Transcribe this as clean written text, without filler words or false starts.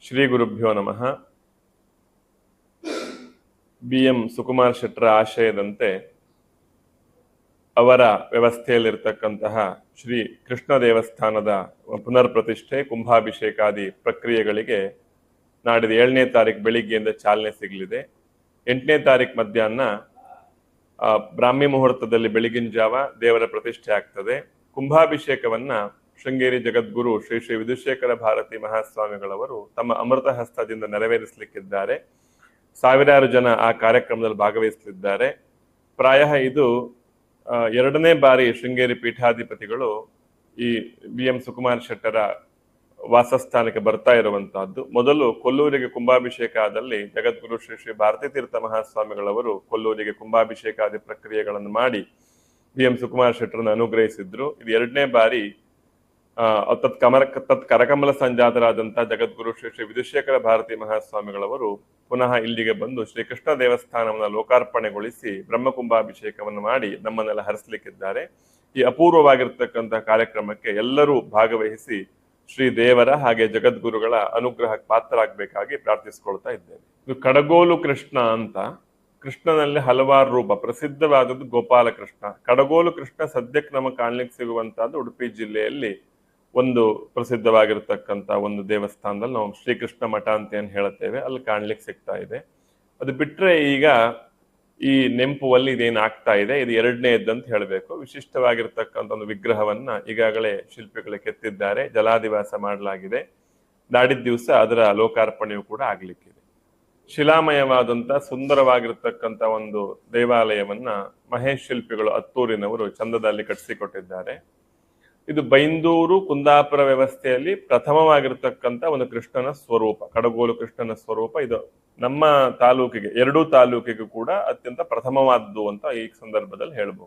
ಶ್ರೀ ಗುರುಭ್ಯೋ ನಮಃ. BM ಸುಕುಮಾರ್ ಶೆಟ್ಟರ ಆಶಯದಂತೆ ಅವರ ವ್ಯವಸ್ಥೆಯಲ್ಲಿರ್ತಕ್ಕಂತಹ ಶ್ರೀ ಕೃಷ್ಣ ದೇವಸ್ಥಾನದ ಪುನರ್ ಪ್ರತಿಷ್ಠೆ ಕುಂಭಾಭಿಷೇಕಾದಿ ಪ್ರಕ್ರಿಯೆಗಳಿಗೆ ನಾಡಿದ 7ನೇ ತಾರೀಕು ಬೆಳಿಗ್ಗೆಯಿಂದ ಚಾಲನೆ ಸಿಗಲಿದೆ. 8ನೇ ತಾರೀಕು ಮಧ್ಯಾಹ್ನ ಬ್ರಾಹ್ಮಿ ಮುಹೂರ್ತದಲ್ಲಿ ಬೆಳಗಿನ ಜಾವ ದೇವರ ಪ್ರತಿಷ್ಠೆ ಆಗ್ತದೆ. ಕುಂಭಾಭಿಷೇಕವನ್ನ ಶೃಂಗೇರಿ ಜಗದ್ಗುರು ಶ್ರೀ ಶ್ರೀ ವಿಧುಶೇಖರ ಭಾರತಿ ಮಹಾಸ್ವಾಮಿಗಳವರು ತಮ್ಮ ಅಮೃತ ಹಸ್ತದಿಂದ ನೆರವೇರಿಸಲಿಕ್ಕಿದ್ದಾರೆ. ಸಾವಿರಾರು ಜನ ಆ ಕಾರ್ಯಕ್ರಮದಲ್ಲಿ ಭಾಗವಹಿಸಲಿದ್ದಾರೆ. ಪ್ರಾಯಃ ಇದು 2ನೇ ಬಾರಿ ಶೃಂಗೇರಿ ಪೀಠಾಧಿಪತಿಗಳು ಈ BM ಸುಕುಮಾರ್ ಶೆಟ್ಟರ ವಾಸಸ್ಥಾನಕ್ಕೆ ಬರ್ತಾ ಇರುವಂತಹದ್ದು. ಮೊದಲು ಕೊಲ್ಲೂರಿಗೆ ಕುಂಭಾಭಿಷೇಕ ಆದಲ್ಲಿ ಜಗದ್ಗುರು ಶ್ರೀ ಶ್ರೀ ಭಾರತೀ ತೀರ್ಥ ಮಹಾಸ್ವಾಮಿಗಳವರು ಕೊಲ್ಲೂರಿಗೆ ಕುಂಭಾಭಿಷೇಕಾದಿ ಪ್ರಕ್ರಿಯೆಗಳನ್ನು ಮಾಡಿ BM ಸುಕುಮಾರ್ ಶೆಟ್ಟರನ್ನು ಅನುಗ್ರಹಿಸಿದ್ರು. ಇದು 2ನೇ ಬಾರಿ ತತ್ ಕರಕಮಲ ಸಂಜಾತರಾದಂತಹ ಜಗದ್ಗುರು ಶ್ರೀ ಶ್ರೀ ವಿಧುಶೇಖರ ಭಾರತಿ ಮಹಾಸ್ವಾಮಿಗಳವರು ಪುನಃ ಇಲ್ಲಿಗೆ ಬಂದು ಶ್ರೀಕೃಷ್ಣ ದೇವಸ್ಥಾನವನ್ನು ಲೋಕಾರ್ಪಣೆಗೊಳಿಸಿ ಬ್ರಹ್ಮಕುಂಭಾಭಿಷೇಕವನ್ನು ಮಾಡಿ ನಮ್ಮನ್ನೆಲ್ಲ ಹರಿಸಲಿಕ್ಕಿದ್ದಾರೆ. ಈ ಅಪೂರ್ವವಾಗಿರ್ತಕ್ಕಂತಹ ಕಾರ್ಯಕ್ರಮಕ್ಕೆ ಎಲ್ಲರೂ ಭಾಗವಹಿಸಿ ಶ್ರೀ ದೇವರ ಹಾಗೆ ಜಗದ್ಗುರುಗಳ ಅನುಗ್ರಹಕ್ಕೆ ಪಾತ್ರರಾಗಬೇಕಾಗಿ ಪ್ರಾರ್ಥಿಸಿಕೊಳ್ತಾ ಇದ್ದೇವೆ. ಇದು ಕಡಗೋಲು ಕೃಷ್ಣ ಅಂತ. ಕೃಷ್ಣನಲ್ಲಿ ಹಲವಾರು ರೂಪ, ಪ್ರಸಿದ್ಧವಾದದ್ದು ಗೋಪಾಲಕೃಷ್ಣ. ಕಡಗೋಲು ಕೃಷ್ಣ ಸದ್ಯಕ್ಕೆ ನಮಗೆ ಕಾಣ್ಲಿಕ್ಕೆ ಸಿಗುವಂತಹದ್ದು ಉಡುಪಿ ಜಿಲ್ಲೆಯಲ್ಲಿ ಒಂದು ಪ್ರಸಿದ್ಧವಾಗಿರ್ತಕ್ಕಂಥ ಒಂದು ದೇವಸ್ಥಾನದಲ್ಲಿ ನಾವು ಶ್ರೀಕೃಷ್ಣ ಮಠ ಅಂತ ಏನ್ ಹೇಳುತ್ತೇವೆ, ಅಲ್ಲಿ ಕಾಣ್ಲಿಕ್ಕೆ ಸಿಗ್ತಾ ಇದೆ. ಅದು ಬಿಟ್ರೆ ಈಗ ಈ ನೆಂಪುವಲ್ಲಿ ಇದೇನು ಆಗ್ತಾ ಇದೆ, ಇದು 2ನೇದಂತ ಹೇಳಬೇಕು. ವಿಶಿಷ್ಟವಾಗಿರ್ತಕ್ಕಂಥ ಒಂದು ವಿಗ್ರಹವನ್ನ ಈಗಾಗಲೇ ಶಿಲ್ಪಿಗಳು ಕೆತ್ತಿದ್ದಾರೆ, ಜಲಾದಿವಾಸ ಮಾಡಲಾಗಿದೆ. ನಾಡಿದ ದಿವಸ ಅದರ ಲೋಕಾರ್ಪಣೆಯೂ ಕೂಡ ಆಗ್ಲಿಕ್ಕಿದೆ. ಶಿಲಾಮಯವಾದಂತ ಸುಂದರವಾಗಿರ್ತಕ್ಕಂಥ ಒಂದು ದೇವಾಲಯವನ್ನ ಮಹೇಶ್ ಶಿಲ್ಪಿಗಳು ಅತ್ತೂರಿನವರು ಚಂದದಲ್ಲಿ ಕಟ್ಟಿಸಿಕೊಟ್ಟಿದ್ದಾರೆ. ಇದು ಬೈಂದೂರು ಕುಂದಾಪುರ ವ್ಯವಸ್ಥೆಯಲ್ಲಿ ಪ್ರಥಮವಾಗಿರ್ತಕ್ಕಂಥ ಒಂದು ಕೃಷ್ಣನ ಸ್ವರೂಪ, ಕಡಗೋಲು ಕೃಷ್ಣನ ಸ್ವರೂಪ. ಇದು ನಮ್ಮ ತಾಲೂಕಿಗೆ, 2 ತಾಲೂಕಿಗೂ ಕೂಡ ಅತ್ಯಂತ ಪ್ರಥಮವಾದ್ದು ಅಂತ ಈ ಸಂದರ್ಭದಲ್ಲಿ ಹೇಳ್ಬೋದು.